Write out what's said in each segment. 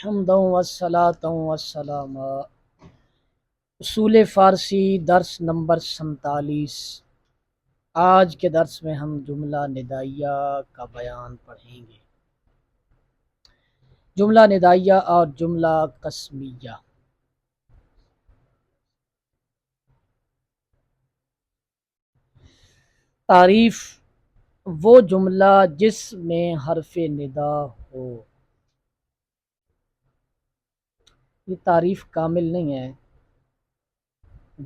حمدا والصلاة والسلام۔ اصول فارسی درس نمبر 47۔ آج کے درس میں ہم جملہ ندائیہ کا بیان پڑھیں گے۔ جملہ ندائیہ اور جملہ قسمیہ۔ تعریف: وہ جملہ جس میں حرف ندا ہو۔ یہ تعریف کامل نہیں ہے،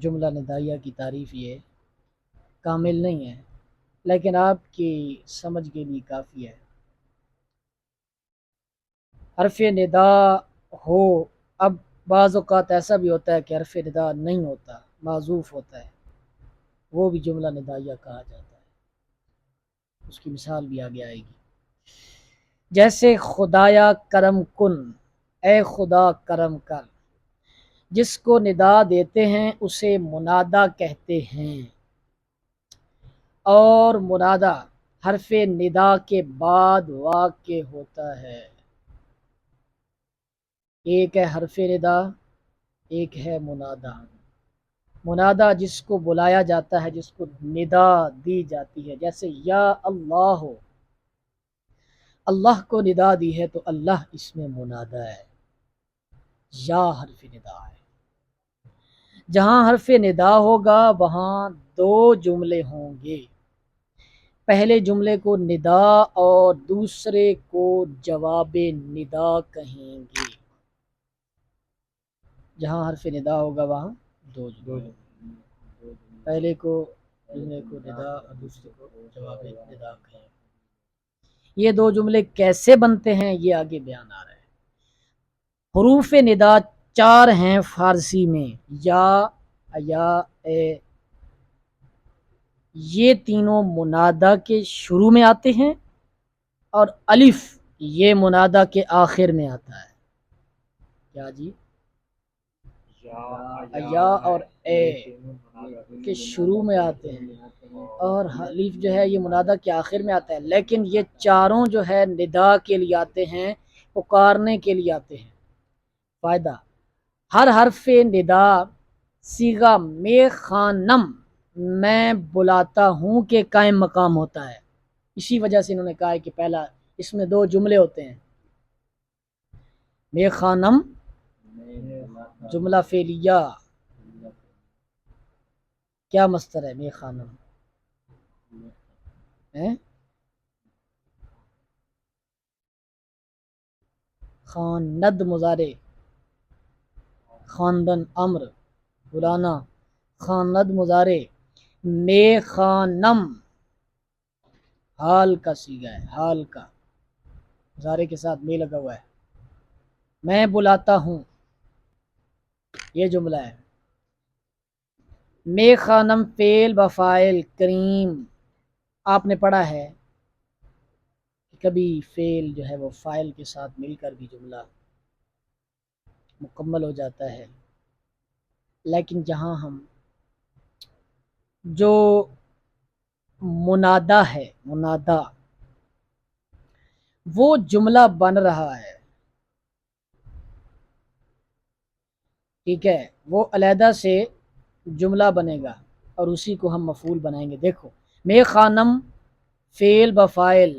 جملہ ندائیہ کی تعریف یہ کامل نہیں ہے، لیکن آپ کی سمجھ کے لیے کافی ہے۔ حرف ندا ہو، اب بعض اوقات ایسا بھی ہوتا ہے کہ حرف ندا نہیں ہوتا، معذوف ہوتا ہے، وہ بھی جملہ ندائیہ کہا جاتا ہے۔ اس کی مثال بھی آگے آئے گی، جیسے خدایا کرم کن، اے خدا کرم کر۔ جس کو ندا دیتے ہیں اسے منادا کہتے ہیں، اور منادا حرف ندا کے بعد واقع ہوتا ہے۔ ایک ہے حرف ندا، ایک ہے منادا۔ منادا جس کو بلایا جاتا ہے، جس کو ندا دی جاتی ہے، جیسے یا اللہ ہو، اللہ کو ندا دی ہے تو اللہ اس میں منادا ہے، یا حرف ندا ہے۔ جہاں حرف ندا ہوگا وہاں دو جملے ہوں گے، پہلے جملے کو ندا اور دوسرے کو جواب ندا کہیں گے۔ جہاں حرف ندا ہوگا وہاں دو جملے، پہلے کو جملے کو ندا اور دوسرے کو جواب ندا کہیں گے۔ یہ دو جملے کیسے بنتے ہیں یہ آگے بیان آ رہا ہے۔ حروف ندا 4 ہیں فارسی میں، یا اے، یہ تینوں منادا کے شروع میں آتے ہیں، اور الف یہ منادا کے آخر میں آتا ہے۔ کیا جی؟ یا اور اے کے شروع میں آتے ہیں، اور الف جو ہے یہ منادا کے آخر میں آتا ہے، لیکن یہ چاروں جو ہے ندا کے لیے آتے ہیں، پکارنے کے لیے آتے ہیں۔ فائدہ: ہر حرف ندا صیغہ میں خانم، میں بلاتا ہوں کے قائم مقام ہوتا ہے۔ اسی وجہ سے انہوں نے کہا ہے کہ پہلا اس میں دو جملے ہوتے ہیں۔ میں خانم جملہ فعلیہ، کیا مصدر ہے میں خانم؟ خاند مضارع، خاندن امر، بلانا، خاند مضارع، میں خانم حال کا صیغہ ہے، حال کا مضارع کے ساتھ میں لگا ہوا ہے۔ میں بلاتا ہوں، یہ جملہ ہے۔ میں خانم فعل بفاعل کریم، آپ نے پڑھا ہے کہ کبھی فعل جو ہے وہ فاعل کے ساتھ مل کر بھی جملہ مکمل ہو جاتا ہے، لیکن جہاں ہم جو منادا ہے، منادا وہ جملہ بن رہا ہے، ٹھیک ہے، وہ علیحدہ سے جملہ بنے گا اور اسی کو ہم مفعول بنائیں گے۔ دیکھو، میں خانم فعل بفاعل،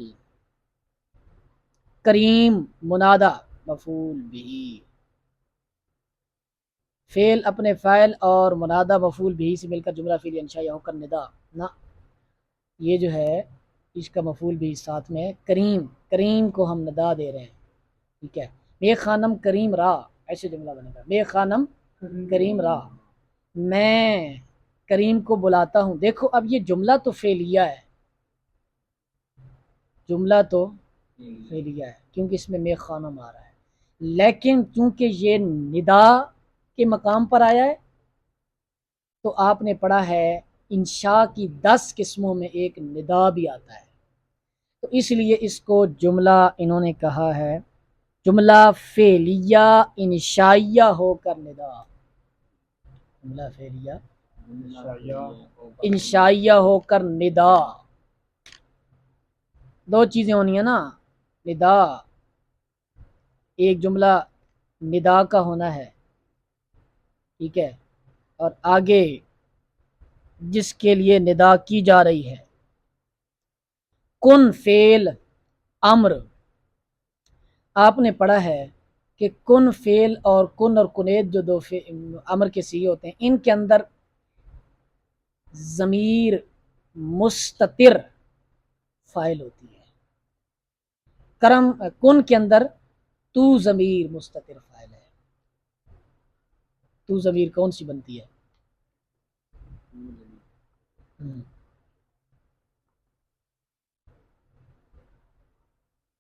کریم منادا مفعول بھی، فعل اپنے فاعل اور منادا مفعول بھی سے مل کر جملہ فعلیہ انشائیہ ہو کر ندا نہ، یہ جو ہے اس کا مفعول بھی ساتھ میں کریم، کریم کو ہم ندا دے رہے ہیں، ٹھیک ہے۔ میں خانم کریم را، ایسے جملہ بنے گا، میں خانم کریم را، میں کریم کو بلاتا ہوں۔ دیکھو اب یہ جملہ تو فعلیہ ہے، جملہ تو فعلیہ ہے کیونکہ اس میں خانم آ رہا ہے، لیکن چونکہ یہ ندا کے مقام پر آیا ہے تو آپ نے پڑھا ہے انشاء کی 10 قسموں میں ایک ندا بھی آتا ہے، تو اس لیے اس کو جملہ انہوں نے کہا ہے جملہ فعلیہ انشائیہ ہو کر ندا، جملہ فعلیہ انشائیہ ہو کر ندا۔ دو چیزیں ہونی ہیں نا، ندا ایک جملہ ندا کا ہونا ہے، ٹھیک ہے، اور آگے جس کے لیے ندا کی جا رہی ہے، کن فعل امر، آپ نے پڑھا ہے کہ کن فعل اور کن اور کنیت جو دو امر کے صیغے ہوتے ہیں، ان کے اندر ضمیر مستتر فاعل ہوتی ہے. کرم کن کے اندر تو ضمیر مستتر فاعل ہے. تو ضمیر کون سی بنتی ہے؟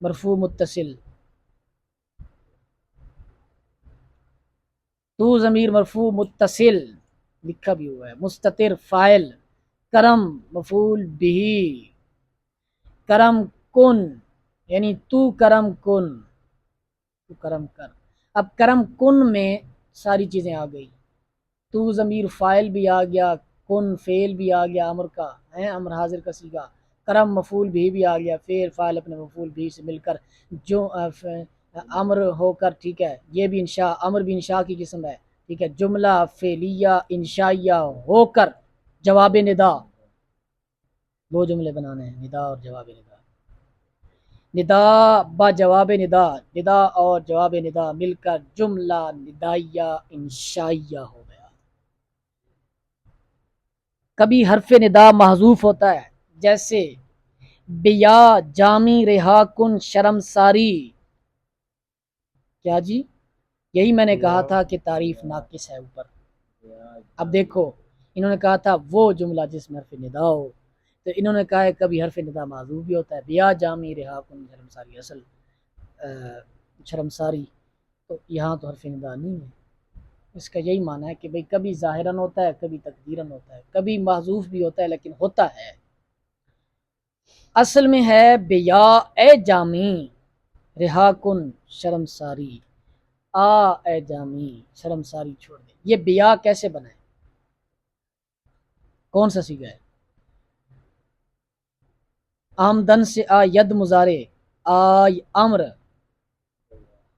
مرفوع متصل، تو ضمیر مرفوع متصل لکھا بھی ہوا ہے. مستتر فاعل، کرم مفعول بھی، کرم کن یعنی تو کرم کن، تو کرم کر. اب کرم کن میں ساری چیزیں آ گئی، تو ضمیر فاعل بھی آ گیا، کن فعل بھی آ گیا امر کا ہے، امر حاضر کا صیغہ، کرم مفعول بھی آ گیا، فعل فاعل اپنے مفعول بھی سے مل کر جو امر ہو کر، ٹھیک ہے، یہ بھی انشاء، امر بھی انشاء کی قسم ہے، ٹھیک ہے، جملہ فعلیہ انشائیہ ہو کر جواب ندا، دو جملے بنانے ہیں، ندا اور جواب ندا. ندا با جواب ندا، ندا اور جواب ندا مل کر جملہ ندائیہ انشائیہ ہو گیا. کبھی حرف ندا محذوف ہوتا ہے، جیسے بیا جامی رہا کن شرمساری. کیا جی؟ یہی میں نے کہا تھا کہ تعریف ناقص ہے اوپر. اب دیکھو انہوں نے کہا تھا وہ جملہ جس میں حرف ندا ہو، تو انہوں نے کہا ہے کبھی حرف ندا معذوف بھی ہوتا ہے. بیا جامی رہا کن شرمساری، اصل شرمساری، تو یہاں تو حرف ندا نہیں ہے. اس کا یہی معنی ہے کہ بھئی کبھی ظاہراً ہوتا ہے، کبھی تقدیراً ہوتا ہے، کبھی محذوف بھی ہوتا ہے لیکن ہوتا ہے. اصل میں ہے بیا اے جامی رہا کن شرمساری، اے جامی شرمساری چھوڑ دے. یہ بیا کیسے بنا ہے؟ کون سا صیغہ ہے؟ آمدن سے ید مضارع، امر.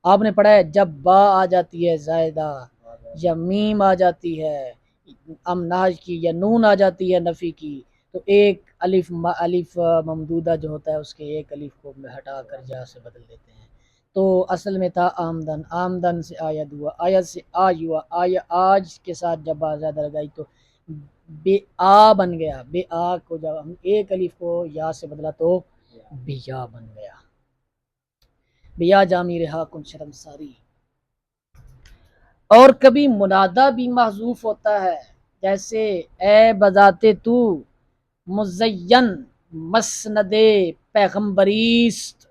آپ نے پڑھا ہے جب با آ جاتی ہے زائدہ یا میم آ جاتی ہے امناج کی، یا نون آ جاتی ہے نفی کی، تو ایک الف ممدودہ جو ہوتا ہے اس کے ایک الف کو ہٹا کر جا سے بدل دیتے ہیں. تو اصل میں تھا آمدن، آمدن سے آید ہوا، آید سے آج ہوا، آج کے ساتھ جب آ زیادہ لگائی تو بے آ بن گیا. بے آ کو جب ہم ایک الف کو یا سے بدلا تو بیا بن گیا. بیا جامی رہا کن شرمساری. اور کبھی منادا بھی محذوف ہوتا ہے، جیسے اے بذات تو مزین مسند پیغمبریست.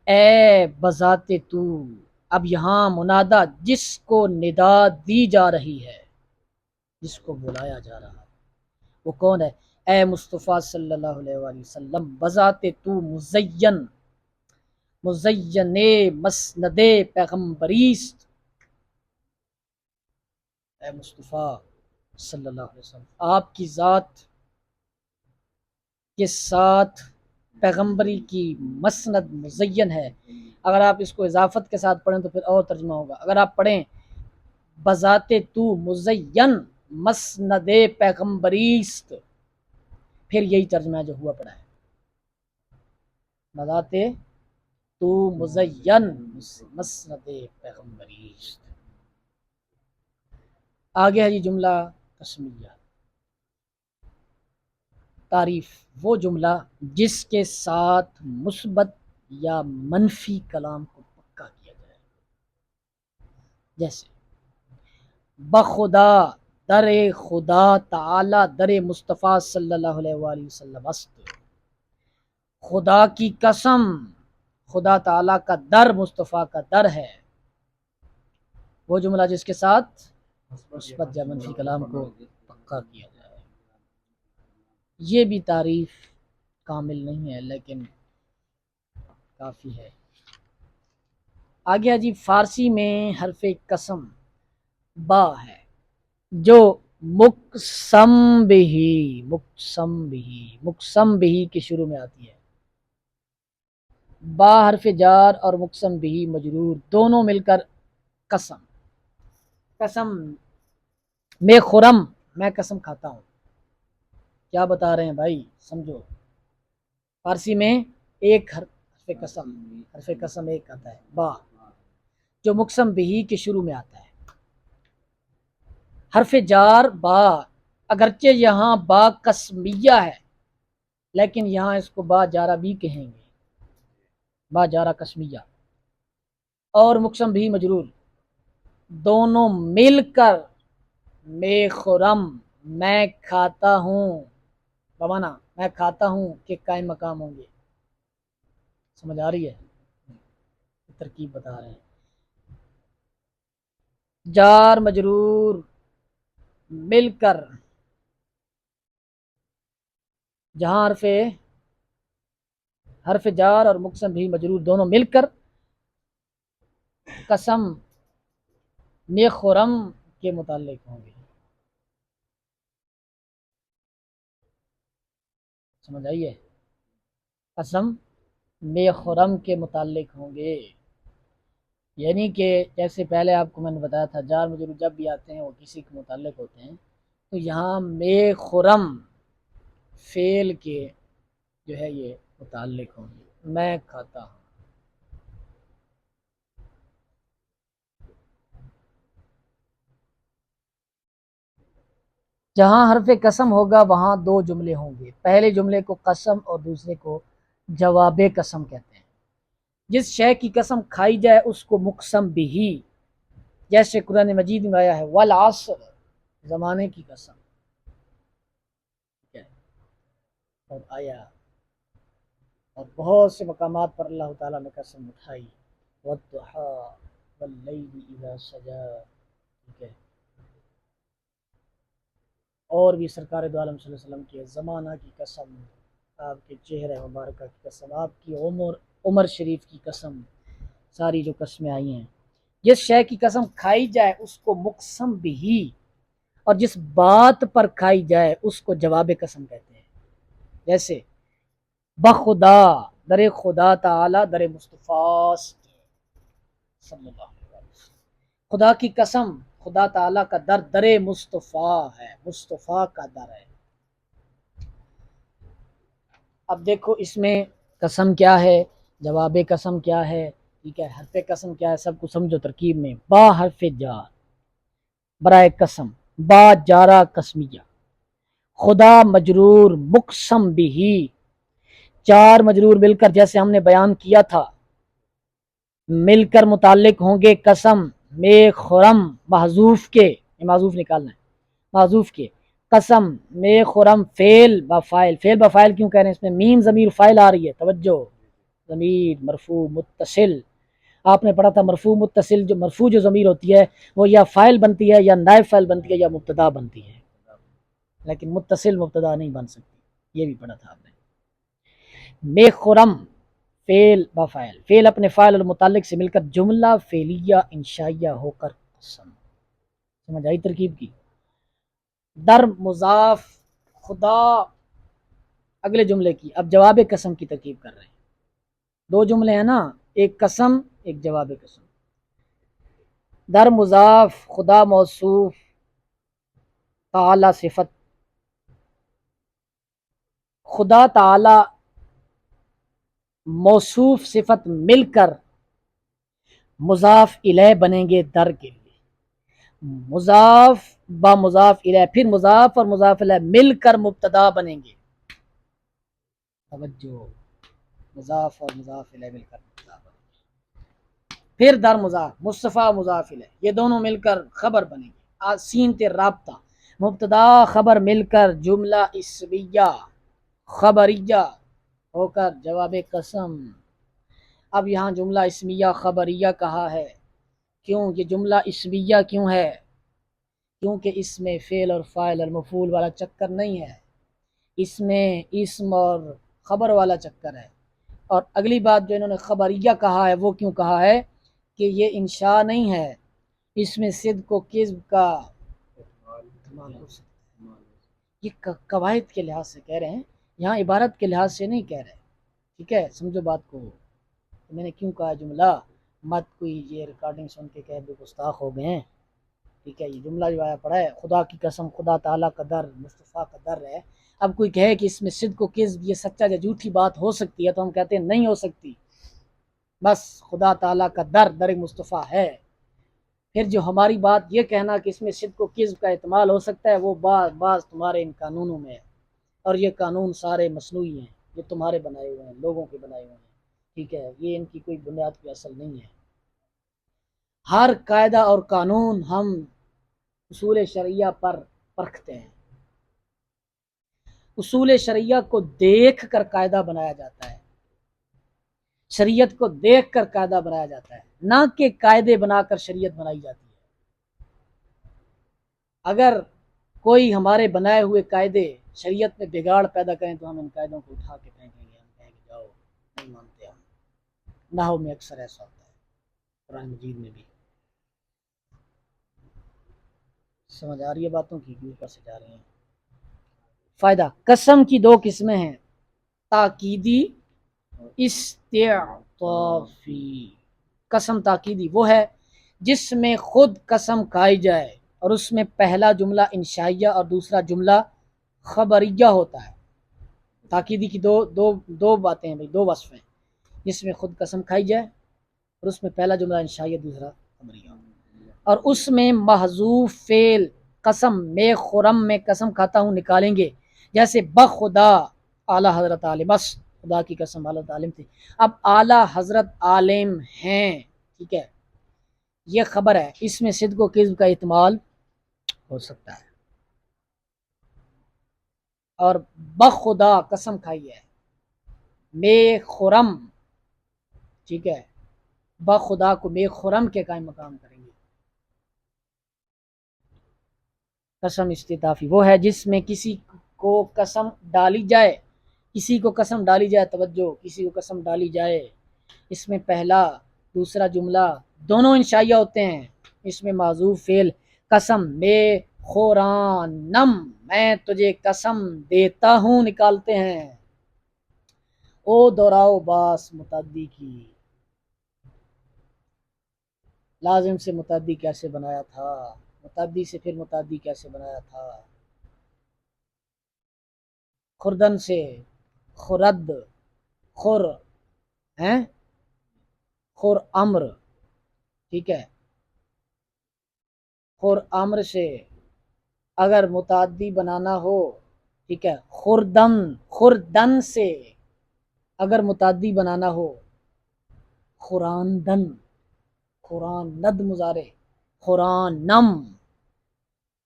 اے بذات تو، اب یہاں منادا جس کو ندا دی جا رہی ہے، جس کو بلایا جا رہا ہے، وہ کون ہے؟ اے مصطفیٰ صلی اللہ علیہ وآلہ وسلم، بذات تو مزین، مزین مسند پیغمبریست. اے مصطفیٰ صلی اللہ علیہ وسلم، آپ کی ذات کے ساتھ پیغمبری کی مسند مزین ہے. اگر آپ اس کو اضافت کے ساتھ پڑھیں تو پھر اور ترجمہ ہوگا. اگر آپ پڑھیں بذات تو مزین مسند پیغمبریست، پھر یہی ترجمہ جو ہوا پڑا ہے، بذات تو مزین مسند پیغمبریست. آگے ہے جی جملہ قسمیہ. تعریف وہ جملہ جس کے ساتھ مثبت یا منفی کلام کو پکا کیا جائے، جیسے بخدا، در خدا تعالی، در مصطفیٰ صلی اللہ علیہ وآلہ وسلم است. خدا کی قسم، خدا تعالی کا در مصطفیٰ کا در ہے. وہ جملہ جس کے ساتھ مثبت یا منفی کلام کو پکا کیا جائے. یہ بھی تعریف کامل نہیں ہے لیکن کافی ہے. آگے جی پھارسی میں حرف قسم با ہے، جو مقسم بھی کے شروع میں آتی ہے. با حرف جار اور مقسم بھی مجرور دونوں مل کر قسم، قسم میں خرم، میں قسم کھاتا ہوں. کیا بتا رہے ہیں بھائی، سمجھو. فارسی میں ایک حرف قسم، حرف قسم ایک آتا ہے با، جو مقسم بھی کے شروع میں آتا ہے. حرف جار با، اگرچہ یہاں با قسمیہ ہے لیکن یہاں اس کو با جارہ بھی کہیں گے، با جارہ قسمیہ. اور مقسم بھی مجرور دونوں مل کر میں خرم، میں کھاتا ہوں، بمانا میں کھاتا ہوں کہ قائم مقام ہوں گے. سمجھ آ رہی ہے؟ ترکیب بتا رہے ہیں. جار مجرور مل کر، جہاں حرف جار اور مقسم بھی مجرور دونوں مل کر قسم میں خرم کے متعلق ہوں گے. سمجھ آئیے؟ قسم میں خرم کے متعلق ہوں گے، یعنی کہ جیسے پہلے آپ کو میں نے بتایا تھا جار مجرور جب بھی آتے ہیں وہ کسی کے متعلق ہوتے ہیں. تو یہاں میں خرم فعل کے جو ہے یہ متعلق ہوں گے، میں کھاتا ہوں. جہاں حرف قسم ہوگا وہاں دو جملے ہوں گے، پہلے جملے کو قسم اور دوسرے کو جواب قسم کہتے ہیں. جس شے کی قسم کھائی جائے اس کو مقسم بھی، جیسے قرآن مجید میں آیا ہے والعصر، زمانے کی قسم. اور آیا اور بہت سے مقامات پر اللہ تعالیٰ نے قسم اٹھائی، والضحیٰ واللیل اذا سجا. ٹھیک ہے. اور بھی سرکار دو عالم صلی اللہ علیہ وسلم کے زمانہ کی قسم، آپ کے چہرے مبارکہ کی قسم، آپ کی عمر شریف کی قسم، ساری جو قسمیں آئی ہیں. جس شے کی قسم کھائی جائے اس کو مقسم بھی، اور جس بات پر کھائی جائے اس کو جواب قسم کہتے ہیں. جیسے بخدا، در خدا تعالی، در مصطفیٰ صلی اللہ علیہ وسلم. خدا کی قسم، خدا تعالیٰ کا در در مصطفیٰ ہے، مصطفیٰ کا در ہے. اب دیکھو اس میں قسم کیا ہے، جواب قسم کیا ہے، ٹھیک ہے، حرف قسم کیا ہے، سب کو سمجھو. ترکیب میں با حرف جار برائے قسم، با جارہ قسمیہ، خدا مجرور مقسم بھی، چار مجرور مل کر جیسے ہم نے بیان کیا تھا مل کر متعلق ہوں گے قسم میں خرم، محذوف کے، یہ محذوف نکالنا ہے، محذوف کے قسم میں خرم فعل بفائل. فعل بفائل کیوں کہہ رہے ہیں؟ اس میں میم ضمیر فاعل آ رہی ہے، توجہ. ضمیر مرفوع متصل، آپ نے پڑھا تھا مرفوع متصل، جو مرفوع جو ضمیر ہوتی ہے وہ یا فاعل بنتی ہے یا نائب فاعل بنتی ہے یا مبتدا بنتی ہے، لیکن متصل مبتدا نہیں بن سکتی، یہ بھی پڑھا تھا آپ نے. میں خرم فعل بفاعل، فعل اپنے فاعل اور متعلق سے مل کر جملہ فعلیہ انشائیہ ہو کر قسم. سمجھ آئی ترکیب کی؟ در مضاف خدا اگلے جملے کی، اب جواب قسم کی ترکیب کر رہے ہیں. دو جملے ہیں نا، ایک قسم ایک جواب قسم. در مضاف خدا موصوف تعالی صفت، خدا تعالی موصوف صفت مل کر مضاف الیہ بنیں گے در کے لیے. مضاف با مضاف الیہ، پھر مضاف اور مضاف الیہ مل کر مبتدا بنیں گے. توجہ، مضاف اور مضاف الیہ مل کر مبتدا بنیں گے. پھر در مضاف مصطفیٰ مضاف الیہ، یہ دونوں مل کر خبر بنیں گے. سین تے رابطہ، مبتدا خبر مل کر جملہ اسمیہ خبریہ ہو کر جواب قسم. اب یہاں جملہ اسمیہ خبریہ کہا ہے، کیوں یہ جملہ اسمیہ کیوں ہے؟ کیونکہ اس میں فعل اور فاعل اور مفعول والا چکر نہیں ہے، اس میں اسم اور خبر والا چکر ہے. اور اگلی بات جو انہوں نے خبریہ کہا ہے وہ کیوں کہا ہے کہ یہ انشاء نہیں ہے، اس میں صدق و کذب کا یہ قواعد کے لحاظ سے کہہ رہے ہیں، یہاں عبارت کے لحاظ سے نہیں کہہ رہے. ٹھیک ہے، سمجھو بات کو. میں نے کیوں کہا جملہ مت کوئی یہ ریکارڈنگ سن کے کہہ دو گستاخ ہو گئے ہیں، ٹھیک ہے، یہ جملہ جو آیا پڑا ہے خدا کی قسم خدا تعالیٰ کا در مصطفیٰ کا در ہے. اب کوئی کہے کہ اس میں صدق و کذب یہ سچا یا جھوٹی بات ہو سکتی ہے تو ہم کہتے ہیں نہیں ہو سکتی، بس خدا تعالیٰ کا در مصطفیٰ ہے. پھر جو ہماری بات یہ کہنا کہ اس میں صدق و کذب کا احتمال ہو سکتا ہے وہ بعض تمہارے ان قانونوں میں ہے، اور یہ قانون سارے مصنوعی ہیں، یہ تمہارے بنائے ہوئے ہیں، لوگوں کے بنائے ہوئے ہیں، ٹھیک ہے، یہ ان کی کوئی بنیاد کی اصل نہیں ہے. ہر قاعدہ اور قانون ہم اصول شرعیہ پر پرکھتے ہیں. اصول شرعیہ کو دیکھ کر قاعدہ بنایا جاتا ہے، شریعت کو دیکھ کر قاعدہ بنایا جاتا ہے، نہ کہ قاعدے بنا کر شریعت بنائی جاتی ہے. اگر کوئی ہمارے بنائے ہوئے قاعدے شریعت میں بگاڑ پیدا کریں تو ہم ان قاعدوں کو اٹھا کے پھینکیں گے، ہم کہیں گے جاؤ نہیں مانتے ہم. نحو میں اکثر ایسا ہوتا ہے، قرآن مجید میں بھی. سمجھ آ رہی ہے باتوں کی کہ اوپر سے جا رہی ہیں. فائدہ، قسم کی دو قسمیں ہیں، تاکیدی استعطافی. قسم تاکیدی وہ ہے جس میں خود قسم کھائی جائے اور اس میں پہلا جملہ انشائیہ اور دوسرا جملہ خبریہ ہوتا ہے. تاکیدی کی دو باتیں ہیں بھائی، دو وصف ہیں، جس میں خود قسم کھائی جائے اور اس میں پہلا جملہ انشائیہ دوسرا خبریہ، اور اس میں محذوف فعل قسم میں خرم میں قسم کھاتا ہوں نکالیں گے، جیسے بخدا اعلیٰ حضرت عالم، بس خدا کی قسم حضرت عالم تھی. اب اعلیٰ حضرت عالم ہیں، ٹھیک ہے، یہ خبر ہے، اس میں صدق و کذب کا احتمال ہو سکتا ہے. اور بخدا قسم کھائی ہے، میں خرم، ٹھیک ہے، بخدا کو میں خرم کے قائم مقام کریں گے. قسم استطافی وہ ہے جس میں کسی کو قسم ڈالی جائے، کسی کو قسم ڈالی جائے، توجہ، کسی کو قسم ڈالی جائے، اس میں پہلا دوسرا جملہ دونوں انشائیہ ہوتے ہیں، اس میں معذوف فعل قسم میں خورانم میں تجھے قسم دیتا ہوں نکالتے ہیں. او دوراؤ باس متعدی کی، لازم سے متعدی کیسے بنایا تھا، متعدی سے پھر متعدی کیسے بنایا تھا، خوردن سے خورد خور ہیں خور امر، ٹھیک ہے، خور امر سے اگر متعدی بنانا ہو، ٹھیک ہے، خوردن سے اگر متعدی بنانا ہو، خوراندن، خوراند مضارع، خورانم،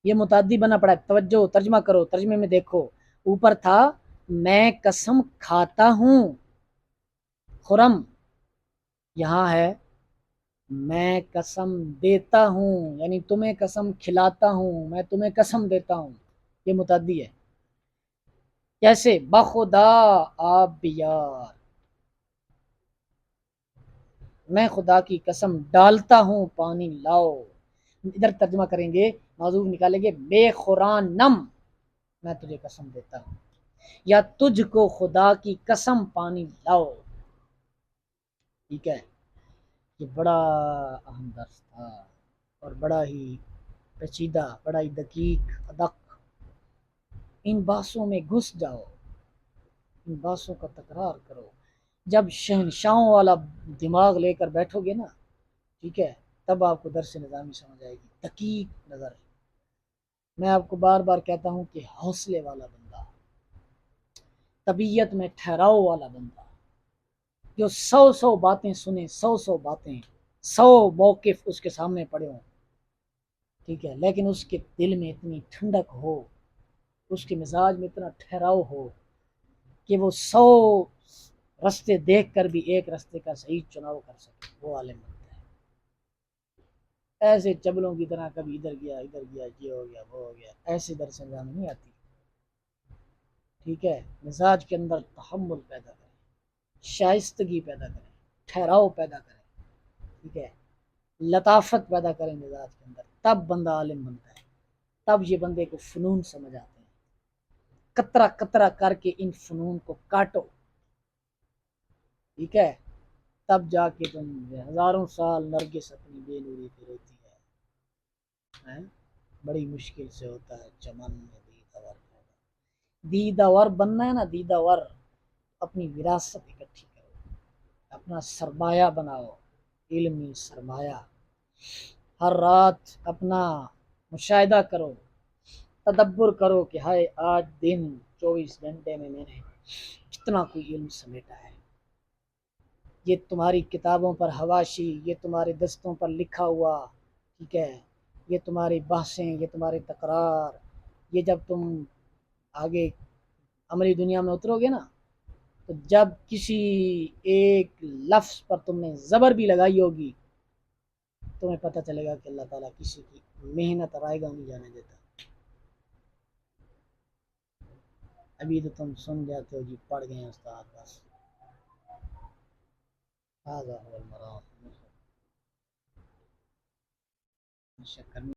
یہ متعدی بنا پڑا ہے. توجہ، ترجمہ کرو، ترجمے میں دیکھو، اوپر تھا میں قسم کھاتا ہوں خرم، یہاں ہے میں قسم دیتا ہوں، یعنی تمہیں قسم کھلاتا ہوں، میں تمہیں قسم دیتا ہوں، یہ متعدی ہے. جیسے بخدا آب بیار، میں خدا کی قسم ڈالتا ہوں پانی لاؤ. ادھر ترجمہ کریں گے، معذوف نکالیں گے، بے خورانم میں تجھے قسم دیتا ہوں، یا تجھ کو خدا کی قسم پانی لاؤ. ٹھیک ہے، یہ بڑا اہم درس تھا اور بڑا ہی پیچیدہ، بڑا ہی دقیق ادق. ان بحثوں میں گھس جاؤ، ان بحثوں کا تکرار کرو. جب شہنشاہوں والا دماغ لے کر بیٹھو گے نا، ٹھیک ہے، تب آپ کو درس نظامی سمجھ آئے گی، دقیق نظر. میں آپ کو بار بار کہتا ہوں کہ حوصلے والا بندہ، طبیعت میں ٹھہراؤ والا بندہ، جو 100 باتیں سنے، 100 باتیں، 100 موقف اس کے سامنے پڑے ہوں، ٹھیک ہے، لیکن اس کے دل میں اتنی ٹھنڈک ہو، اس کے مزاج میں اتنا ٹھہراؤ ہو کہ وہ 100 رستے دیکھ کر بھی ایک رستے کا صحیح چناؤ کر سکے، وہ عالم بنتا ہے. ایسے چبلوں کی طرح کبھی ادھر گیا یہ ہو گیا وہ ہو گیا، ایسے درس انجام نہیں آتی. ٹھیک ہے، مزاج کے اندر تحمل پیدا کریں، شائستگی پیدا کریں، ٹھہراؤ پیدا کریں، ٹھیک ہے، لطافت پیدا کریں مزاج کے اندر، تب بندہ عالم بنتا ہے. تب یہ بندے کو فنون سمجھ آتے ہیں. قطرہ قطرہ کر کے ان فنون کو کاٹو، ٹھیک ہے، تب جا کے تم ہزاروں سال نرگس اپنی بے نوری پہ روتی ہے۔ بڑی مشکل سے ہوتا ہے چمن میں دیدہ ور پیدا۔ دیدہ ور بننا ہے نا، دیدہ ور، اپنی وراثت اکٹھی کرو، اپنا سرمایہ بناؤ، علمی سرمایہ۔ ہر رات اپنا مشاہدہ کرو، تدبر کرو کہ ہائے آج دن 24 گھنٹے میں نے کتنا کوئی علم سمیٹا ہے۔ یہ تمہاری کتابوں پر حواشی، یہ تمہارے دستوں پر لکھا ہوا، ٹھیک ہے، یہ تمہاری بحثیں، یہ تمہارے تکرار، یہ جب تم آگے عملی دنیا میں اترو گے نا، تو جب کسی ایک لفظ پر تم نے زبر بھی لگائی ہوگی، تمہیں پتہ چلے گا کہ اللہ تعالیٰ کسی کی محنت رائے گاہ نہیں جانے دیتا۔ ابھی تو تم سن جاتے ہو جی پڑھ گئے ہیں استاد بس، هذا هو المرام۔